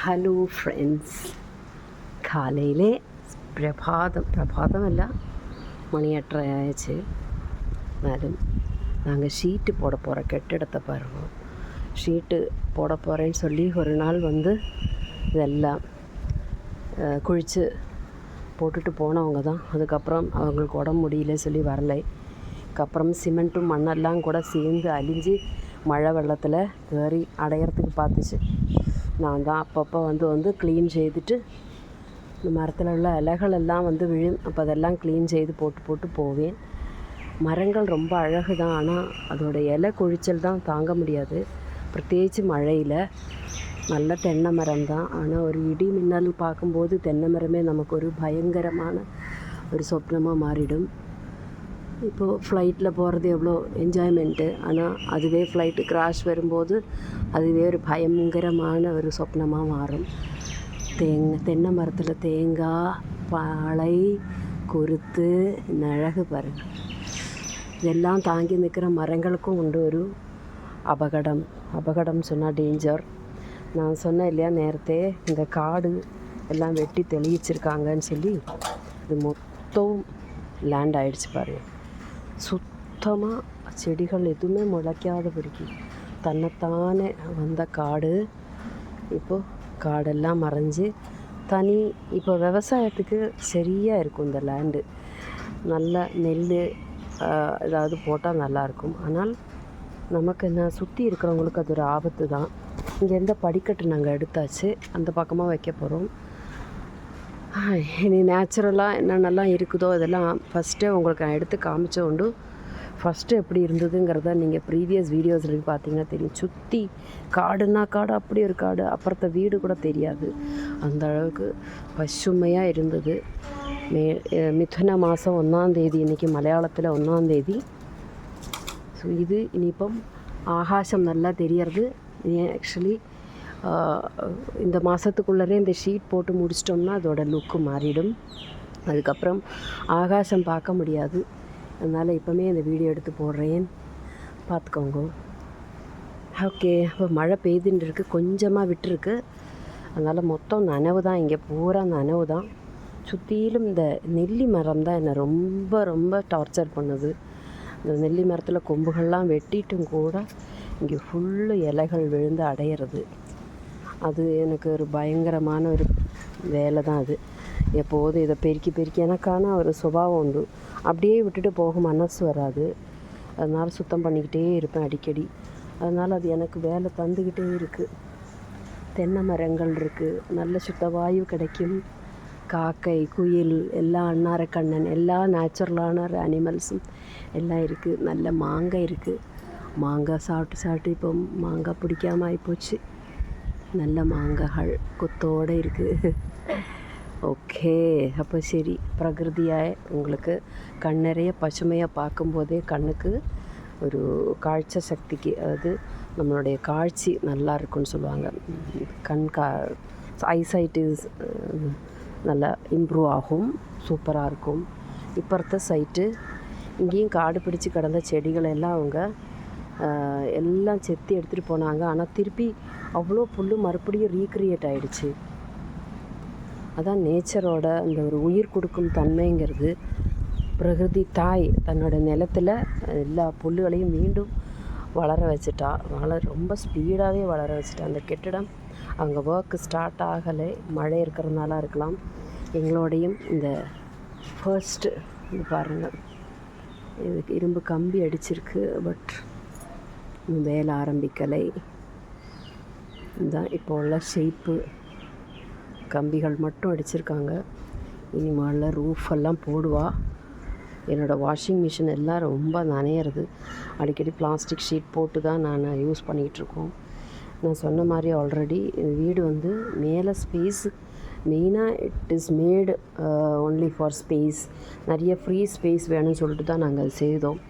Hello friends, കാലയിലെ பிரபாதமல்ல மணி 8:30 ஆயிடுச்சு. എന്നാലും நாங்கள் ஷீட்டு போட போகிறோம். கெட்டிடத்தை பாருங்கள், ஷீட்டு போட போகிறேன்னு சொல்லி ஒரு நாள் இதெல்லாம் குழித்து போட்டுட்டு போனவங்க தான். அதுக்கப்புறம் அவங்களுக்கு உடம்பு முடியல சொல்லி வரலை. அதுக்கப்புறம் சிமெண்ட்டும் மண்ணெல்லாம் கூட சேர்ந்து அழிஞ்சு மழை வெள்ளத்தில் ஏறி அடையிறதுக்கு பார்த்துச்சு. நான் தான் அப்பப்போ வந்து க்ளீன் செய்துட்டு இந்த மரத்தில் உள்ள இலைகளெல்லாம் விழும். அப்போ அதெல்லாம் க்ளீன் செய்து போட்டு போவேன். மரங்கள் ரொம்ப அழகு தான், ஆனால் அதோட இலை கொழிச்சல் தான் தாங்க முடியாது. பிரத்யேகிச்சு மழையில் நல்ல தென்னை மரம் தான். ஆனால் ஒரு இடி மின்னல் பார்க்கும்போது தென்னை மரமே நமக்கு ஒரு பயங்கரமான ஒரு சொப்னமாக மாறிடும். இப்போது ஃப்ளைட்டில் போகிறது எவ்வளோ என்ஜாய்மெண்ட்டு, ஆனால் அதுவே ஃப்ளைட்டு கிராஷ் வரும்போது அதுவே ஒரு பயங்கரமான ஒரு சொப்னமாக மாறும். தென்னை மரத்தில் தேங்காய், பாளை, குருத்து, அழகு பாருங்கள். இதெல்லாம் தாங்கி நிற்கிற மரங்களுக்கும் உண்டு ஒரு அபகடம் சொன்னால் டேஞ்சர். நான் சொன்னேன் இல்லையா நேரத்தே, இந்த காடு எல்லாம் வெட்டி தெளிச்சிருக்காங்கன்னு சொல்லி இது மொத்தம் லேண்ட் ஆகிடுச்சு பாருங்கள். சுத்தமாக செடிகள் எதுவுமே முளைக்காத பிடிக்கி தன்னைத்தானே வந்த காடு இப்போது காடெல்லாம் மறைஞ்சு தனி. இப்போ விவசாயத்துக்கு சரியாக இருக்கும் இந்த லேண்டு. நல்ல நெல் ஏதாவது போட்டால் நல்லாயிருக்கும். ஆனால் நமக்கு சுற்றி இருக்கிறவங்களுக்கு அது ஒரு ஆபத்து தான். இங்கேருந்து படிக்கட்டு நாங்கள் எடுத்தாச்சு, அந்த பக்கமாக வைக்க போகிறோம். இனி நேச்சுரலாக என்னென்னலாம் இருக்குதோ அதெல்லாம் ஃபஸ்ட்டே உங்களுக்கு நான் எடுத்து காமிச்ச உண்டு. ஃபஸ்ட்டு எப்படி இருந்ததுங்கிறத நீங்கள் ப்ரீவியஸ் வீடியோஸில் பார்த்தீங்கன்னா தெரியும். சுற்றி காடுன்னா காடு, அப்படி ஒரு காடு, அப்புறத்த வீடு கூட தெரியாது. அந்த அளவுக்கு பசுமையாக இருந்தது. மிதுன மாதம் 1ஆம் தேதி, இன்றைக்கி மலையாளத்தில் 1ஆம் தேதி. ஸோ இது இனிப்பம் ஆகாசம் நல்லா தெரியறது. ஆக்சுவலி இந்த மாதத்துக்குள்ளரே இந்த ஷீட் போட்டு முடிச்சிட்டோம்னா அதோட லுக்கு மாறிடும். அதுக்கப்புறம் ஆகாசம் பார்க்க முடியாது. அதனால் இப்போமே இந்த வீடியோ எடுத்து போடுறேன், பார்த்துக்கோங்க. ஓகே, இப்போ மழை பெய்துன்னு இருக்குது, கொஞ்சமாக விட்டுருக்கு. அதனால் மொத்தம் நனவு தான், இங்கே பூரா நனவு தான். சுற்றிலும் இந்த நெல்லி மரம் தான் என்னை ரொம்ப ரொம்ப டார்ச்சர் பண்ணுது. இந்த நெல்லி மரத்தில் கொம்புகள்லாம் வெட்டிட்டும் கூட இங்கே ஃபுல்லு இலைகள் விழுந்து அடையிறது. அது எனக்கு ஒரு பயங்கரமான ஒரு வேலை தான் அது. எப்போது இதை பெருக்கி எனக்கான ஒரு சுபாவம் உண்டு. அப்படியே விட்டுட்டு போக மனசு வராது. அதனால் சுத்தம் பண்ணிக்கிட்டே இருப்பேன் அடிக்கடி. அதனால் அது எனக்கு வேலை தந்துக்கிட்டே இருக்குது. தென்னை மரங்கள் இருக்குது, நல்ல சுத்த வாயு கிடைக்கும். காக்கை, குயில், எல்லா அன்னாரக்கண்ணன், எல்லா நேச்சுரலான அனிமல்ஸும் எல்லாம் இருக்குது. நல்ல மாங்காய் இருக்குது. மாங்காய் சாப்பிட்டு இப்போ மாங்காய் பிடிக்காம ஆகிப்போச்சு. நல்ல மாங்காய்கள் கொத்தோடு இருக்குது. ஓகே, அப்போ சரி. பிரகிருதியாய் உங்களுக்கு கண் நிறைய பசுமையாக பார்க்கும்போதே கண்ணுக்கு ஒரு காഴ്ച சக்திக்கு, அதாவது நம்மளுடைய காட்சி நல்லா இருக்குன்னு சொல்லுவாங்க. ஐசைட் இஸ் நல்லா இம்ப்ரூவ் ஆகும், சூப்பராக இருக்கும். இப்போ இருக்க சைட்டு இங்கேயும் காடு பிடிச்சி கிடந்த செடிகளெல்லாம் அவங்க எல்லாம் செத்தி எடுத்துகிட்டு போனாங்க. ஆனால் திருப்பி அவ்வளோ புல் மறுபடியும் ரீக்ரியேட் ஆகிடுச்சு. அதான் நேச்சரோட அந்த ஒரு உயிர் கொடுக்கும் தன்மைங்கிறது. பிரகிருதி தாய் தன்னோட நிலத்தில் எல்லா புல்லுகளையும் மீண்டும் வளர வச்சுட்டா. ரொம்ப ஸ்பீடாகவே வளர வச்சுட்டா. அந்த கெட்டிடம் அவங்க ஒர்க் ஸ்டார்ட் ஆகலை, மழை இருக்கிறதுனால இருக்கலாம். எங்களோடையும் இந்த ஃபர்ஸ்ட்டு இது பாருங்கள், இதுக்கு இரும்பு கம்பி அடிச்சிருக்கு, பட் வேலை ஆரம்பிக்கலை. இதுதான் இப்போ உள்ள ஷேப்பு. கம்பிகள் மட்டும் அடிச்சிருக்காங்க. இனிமேல் ரூஃபெல்லாம் போடுவா. என்னோடய வாஷிங் மிஷின் எல்லாம் ரொம்ப நனையிறது. அடிக்கடி பிளாஸ்டிக் ஷீட் போட்டு தான் நான் யூஸ் பண்ணிகிட்ருக்கோம். நான் சொன்ன மாதிரி ஆல்ரெடி வீடு மேலே ஸ்பேஸ் மெயினாக it is Medu only for space. நிறைய ஃப்ரீ ஸ்பேஸ் வேணும்னு சொல்லிட்டு தான் நாங்கள் செய்தோம்.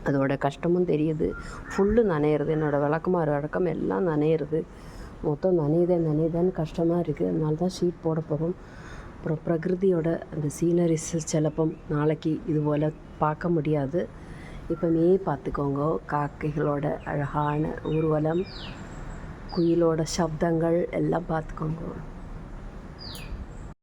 அதோட கஷ்டமும் தெரியுது. ஃபுல்லு நனையிறது. என்னோடய விளக்கம் எல்லாம் நனையிறது. மொத்தம் நனையுதான்னு கஷ்டமாக இருக்குது. அதனால தான் ஷீட் போட போகிறோம். அப்புறம் பிரகிருதியோட அந்த சீனரிஸ் சிலப்பம் நாளைக்கு இது போல் பார்க்க முடியாது. இப்போமே பார்த்துக்கோங்க, காக்கைகளோட அழகான ஊர்வலம் குயிலோட சப்தங்கள் எல்லாம் பார்த்துக்கோங்க.